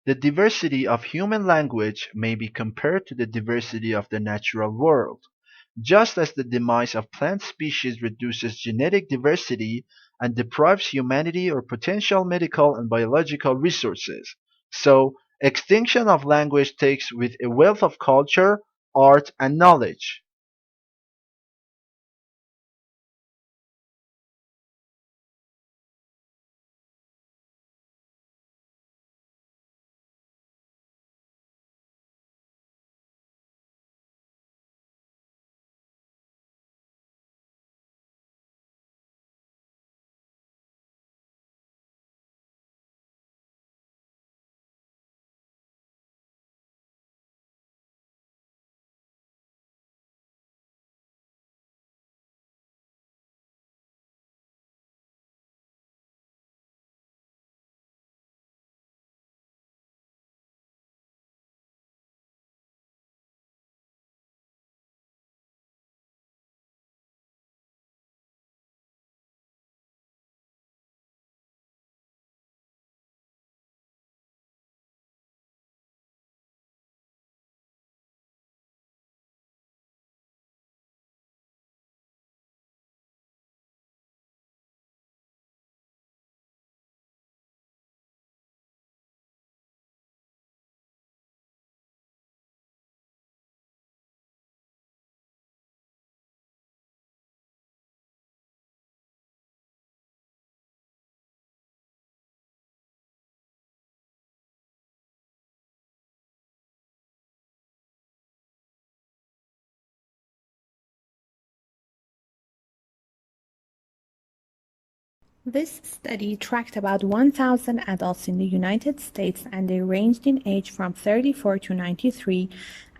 The diversity of human language may be compared to the diversity of the natural world. Just as the demise of plant species reduces genetic diversity and deprives humanity of potential medical and biological resources, so extinction of language takes with a wealth of culture, art, and knowledge. This study tracked about 1,000 adults in the United States, and they ranged in age from 34 to 93.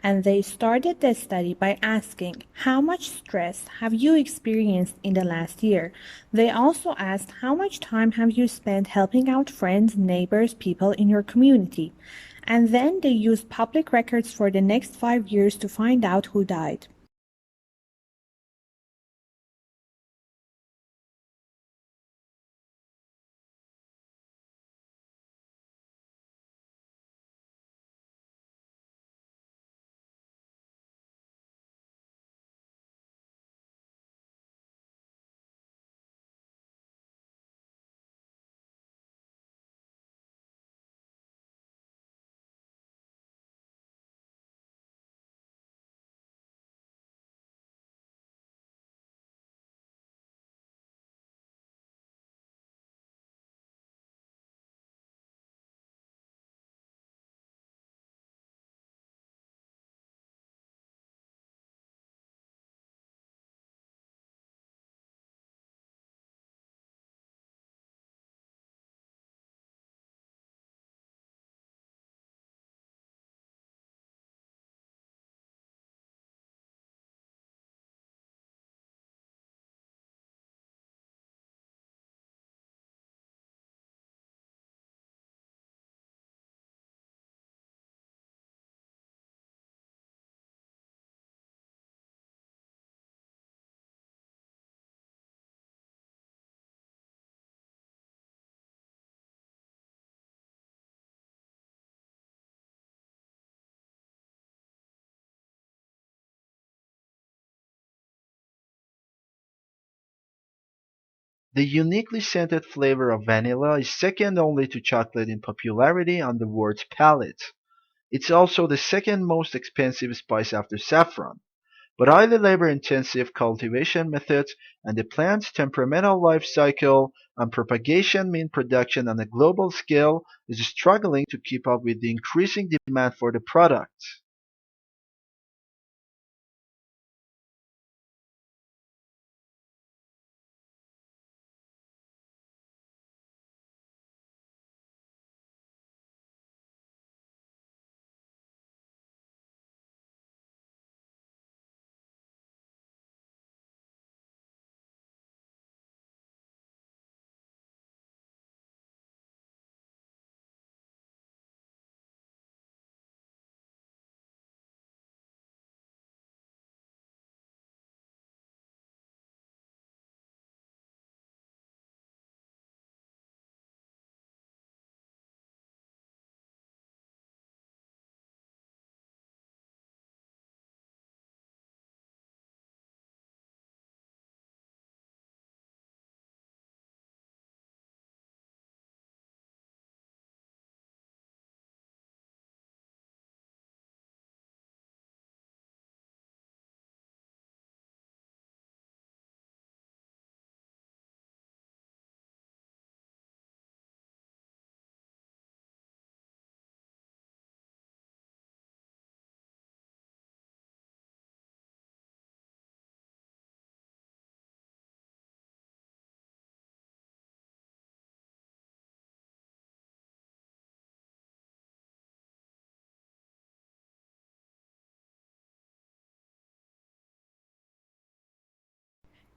And they started the study by asking, how much stress have you experienced in the last year? They also asked, how much time have you spent helping out friends, neighbors, people in your community? And then they used public records for the next 5 years to find out who died. The uniquely scented flavor of vanilla is second only to chocolate in popularity on the world's palate. It's also the second most expensive spice after saffron, but highly labor-intensive cultivation methods and the plant's temperamental life cycle and propagation mean production on a global scale is struggling to keep up with the increasing demand for the product.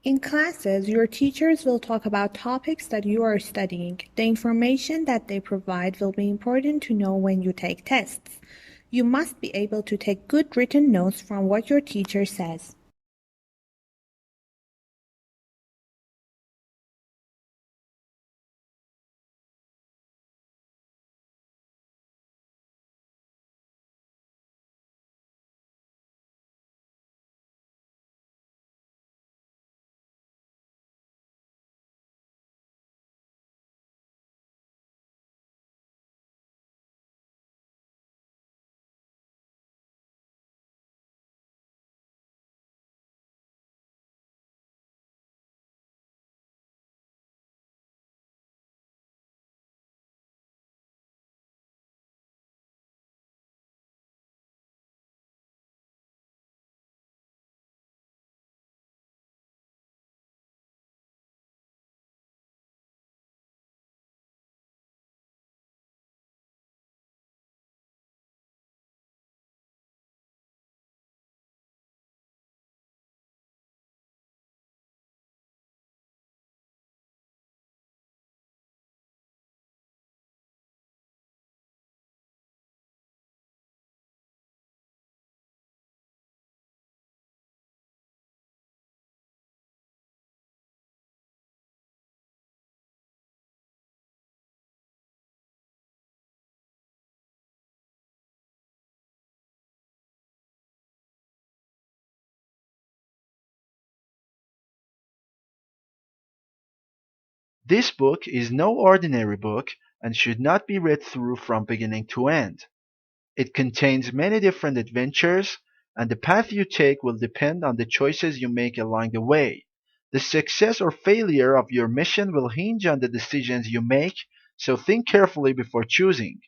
In classes, your teachers will talk about topics that you are studying. The information that they provide will be important to know when you take tests. You must be able to take good written notes from what your teacher says. This book is no ordinary book and should not be read through from beginning to end. It contains many different adventures, and the path you take will depend on the choices you make along the way. The success or failure of your mission will hinge on the decisions you make, so think carefully before choosing.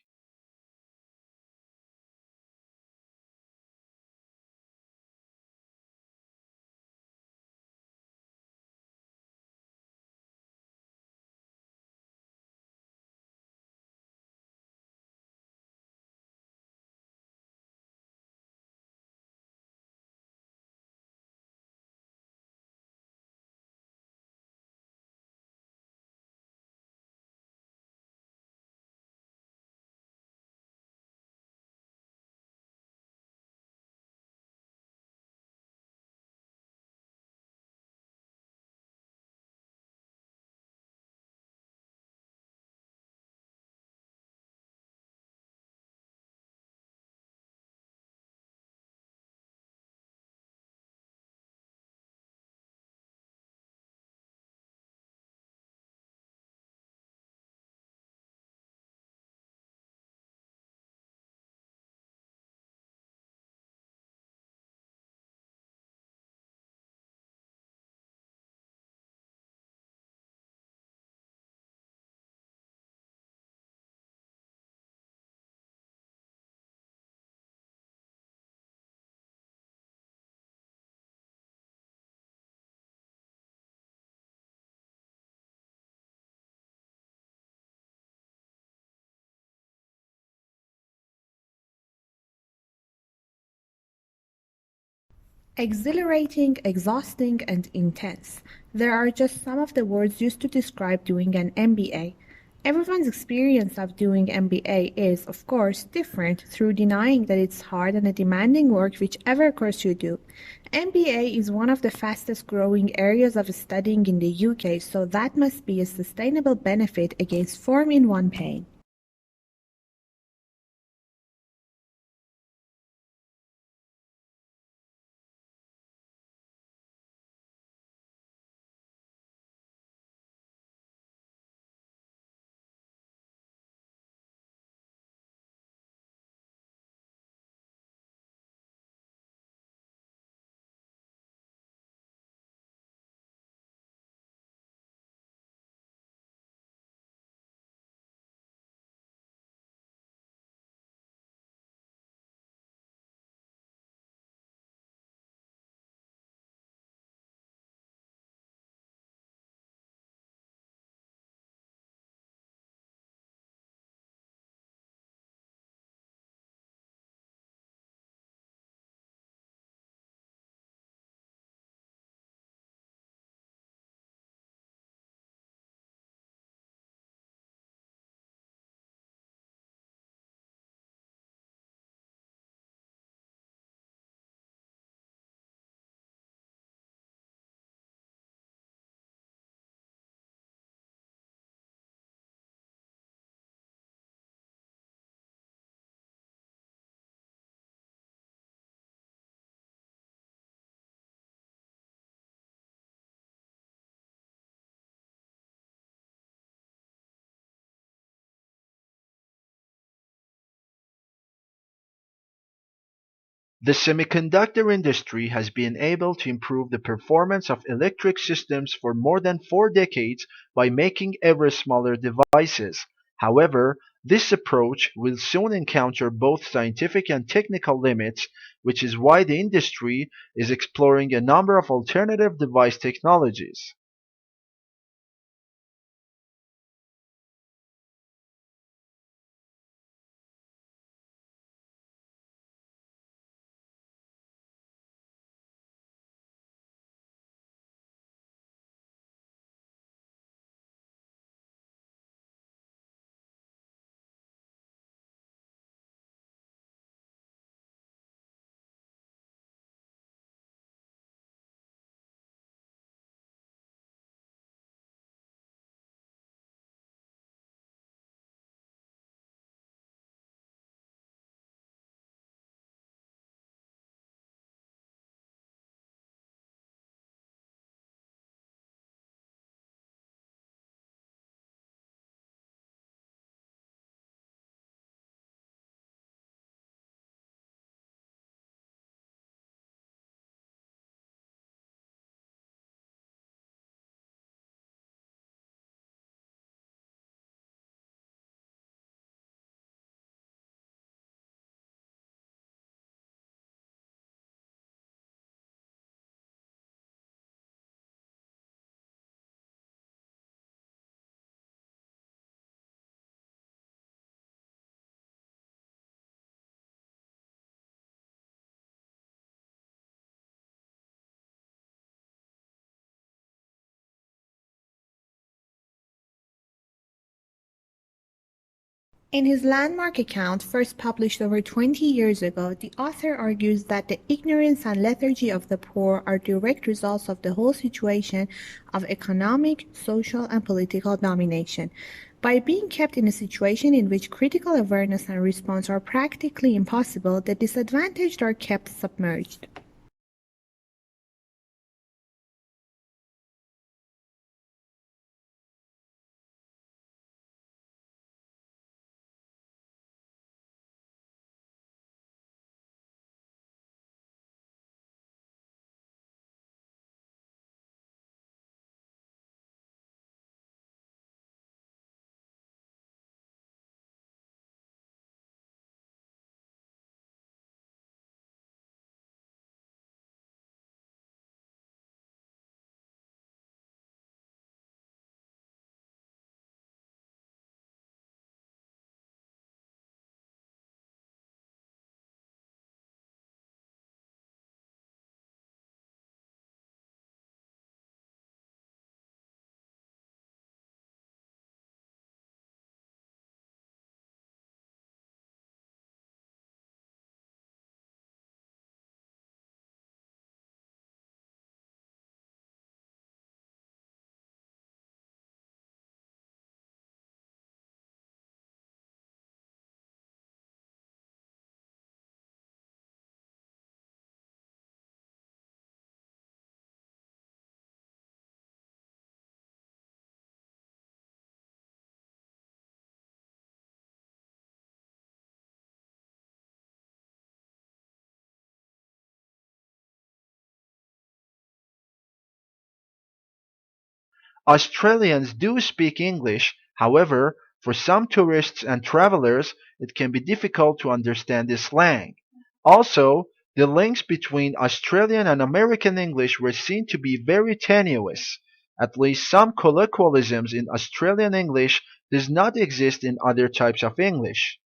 Exhilarating, exhausting, and intense. There are just some of the words used to describe doing an MBA. Everyone's experience of doing MBA is, of course, different through denying that it's hard and a demanding work whichever course you do. MBA is one of the fastest growing areas of studying in the UK, so that must be a sustainable benefit against form in one pain. The semiconductor industry has been able to improve the performance of electric systems for more than 4 decades by making ever smaller devices. However, this approach will soon encounter both scientific and technical limits, which is why the industry is exploring a number of alternative device technologies. In his landmark account, first published over 20 years ago, the author argues that the ignorance and lethargy of the poor are direct results of the whole situation of economic, social, and political domination. By being kept in a situation in which critical awareness and response are practically impossible, the disadvantaged are kept submerged. Australians do speak English, however, for some tourists and travelers, it can be difficult to understand the slang. Also, the links between Australian and American English were seen to be very tenuous. At least some colloquialisms in Australian English does not exist in other types of English.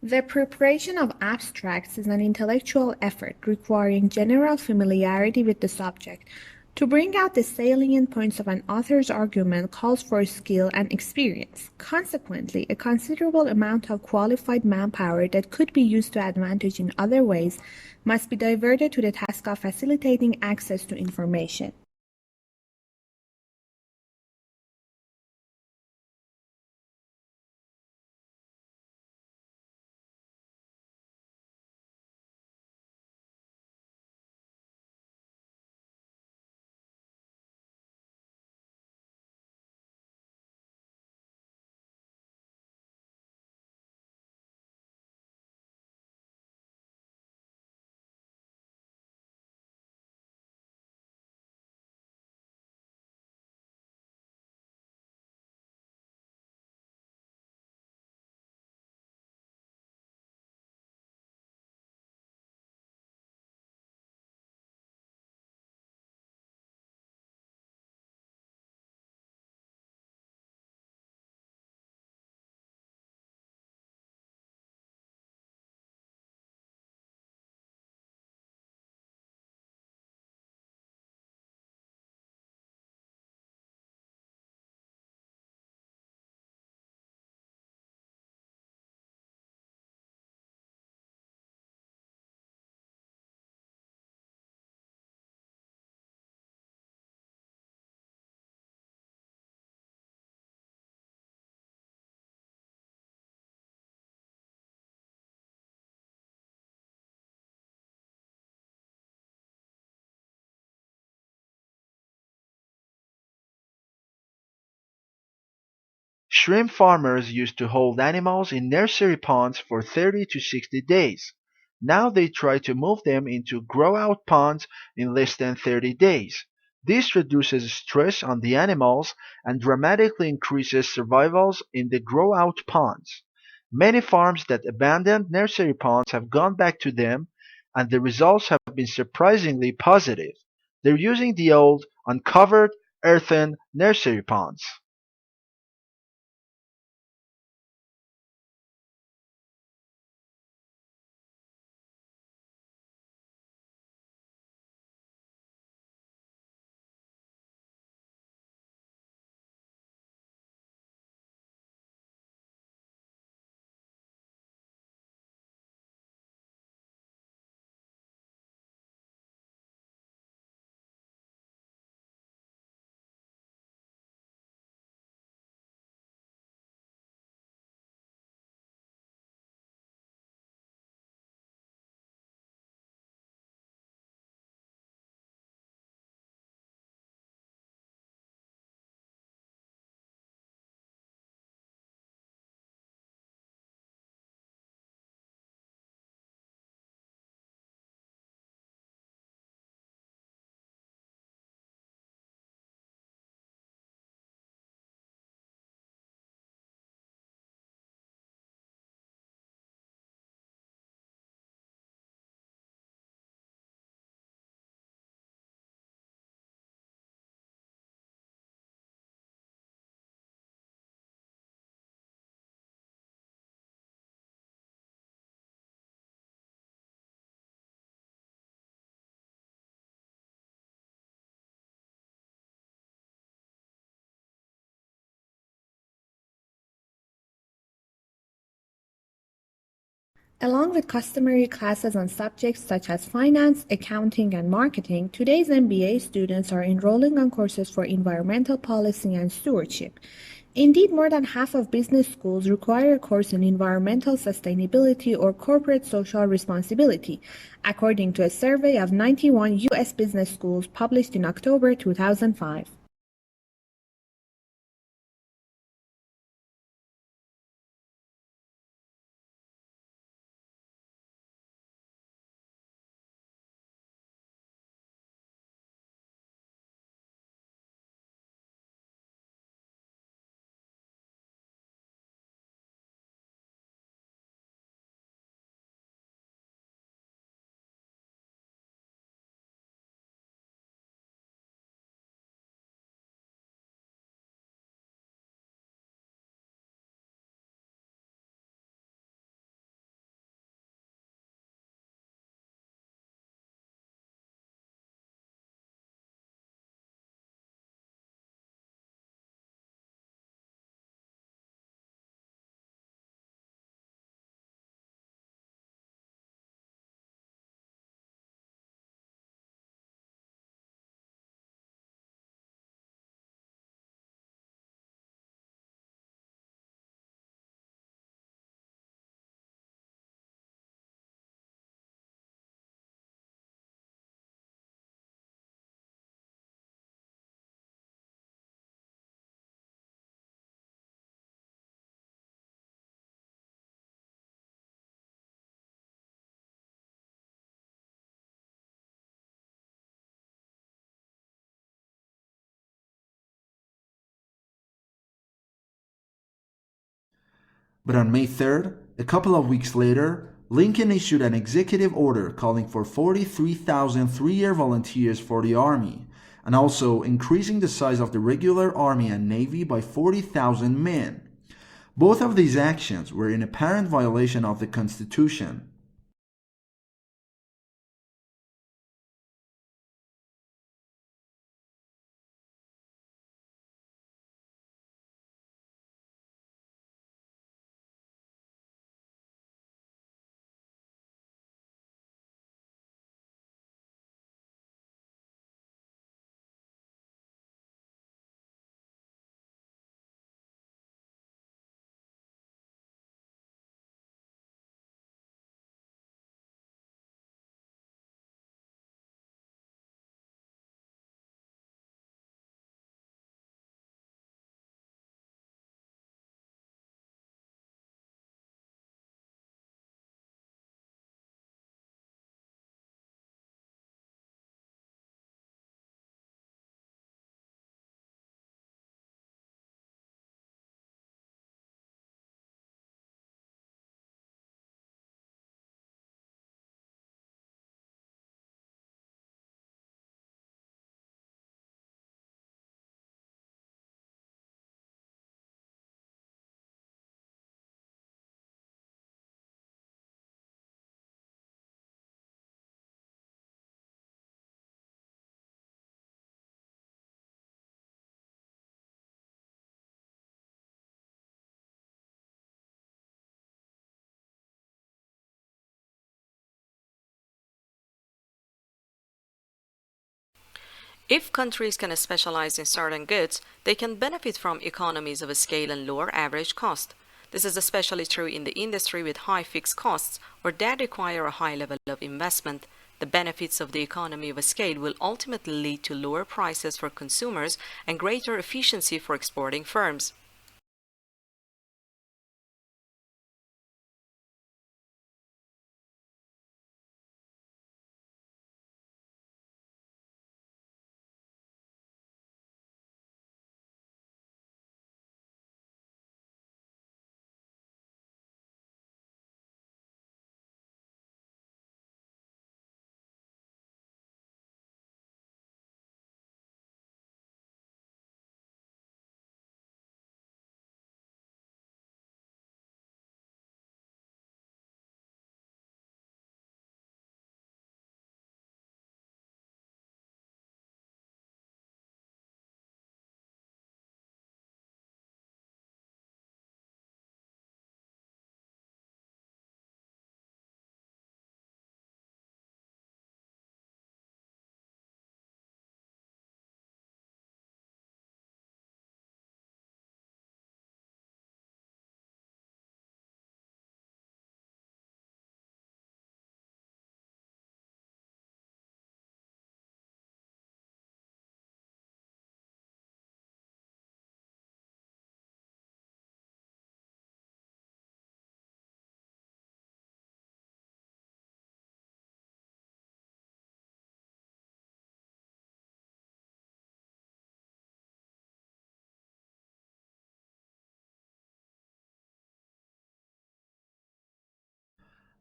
The preparation of abstracts is an intellectual effort requiring general familiarity with the subject. To bring out the salient points of an author's argument calls for skill and experience. Consequently, a considerable amount of qualified manpower that could be used to advantage in other ways must be diverted to the task of facilitating access to information. Shrimp farmers used to hold animals in nursery ponds for 30 to 60 days. Now they try to move them into grow-out ponds in less than 30 days. This reduces stress on the animals and dramatically increases survivals in the grow-out ponds. Many farms that abandoned nursery ponds have gone back to them, and the results have been surprisingly positive. They're using the old, uncovered, earthen nursery ponds. Along with customary classes on subjects such as finance, accounting, and marketing, today's MBA students are enrolling on courses for environmental policy and stewardship. Indeed, more than half of business schools require a course in environmental sustainability or corporate social responsibility, according to a survey of 91 U.S. business schools published in October 2005. But on May 3rd, a couple of weeks later, Lincoln issued an executive order calling for 43,000 three-year volunteers for the Army, and also increasing the size of the regular Army and Navy by 40,000 men. Both of these actions were in apparent violation of the Constitution. If countries can specialize in certain goods, they can benefit from economies of scale and lower average cost. This is especially true in the industry with high fixed costs or that require a high level of investment. The benefits of the economy of scale will ultimately lead to lower prices for consumers and greater efficiency for exporting firms.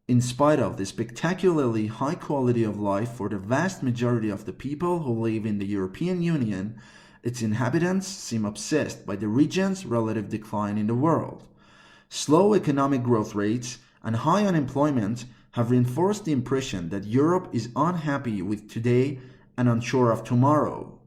In spite of the spectacularly high quality of life for the vast majority of the people who live in the European Union, its inhabitants seem obsessed by the region's relative decline in the world. Slow economic growth rates and high unemployment have reinforced the impression that Europe is unhappy with today and unsure of tomorrow.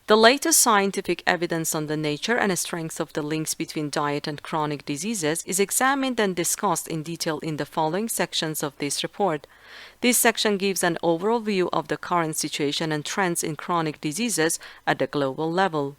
The latest scientific evidence on the nature and strength of the links between diet and chronic diseases is examined and discussed in detail in the following sections of this report. This section gives an overall view of the current situation and trends in chronic diseases at the global level.